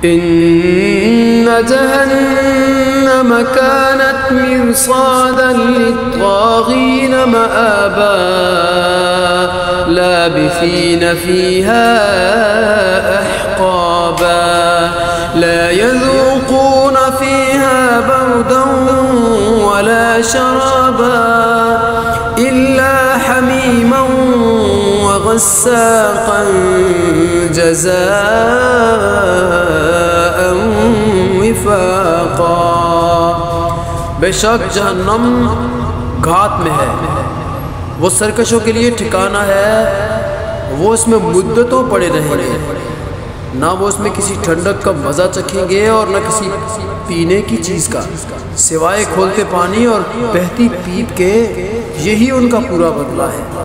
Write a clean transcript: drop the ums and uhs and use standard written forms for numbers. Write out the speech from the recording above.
इन्न जहन्नम कानत मिर्सादन लित्तागीन मआबा लाबिसीन फीहा अहक़ाबा ला यज़ूक़ून फीहा बरदन वला शराबा इल्ला हमीमन व गस्साक़न जज़ाअन विफ़ाक़ा। बेशक जहन्नम घात में है, वो सरकशों के लिए ठिकाना है, वो उसमें मुद्दतों पड़े रहेंगे, ना वो उसमें किसी ठंडक का मज़ा चखेंगे और न किसी पीने की चीज़ का, सिवाय खोलते पानी और बहती पीप के। यही उनका पूरा बदला है।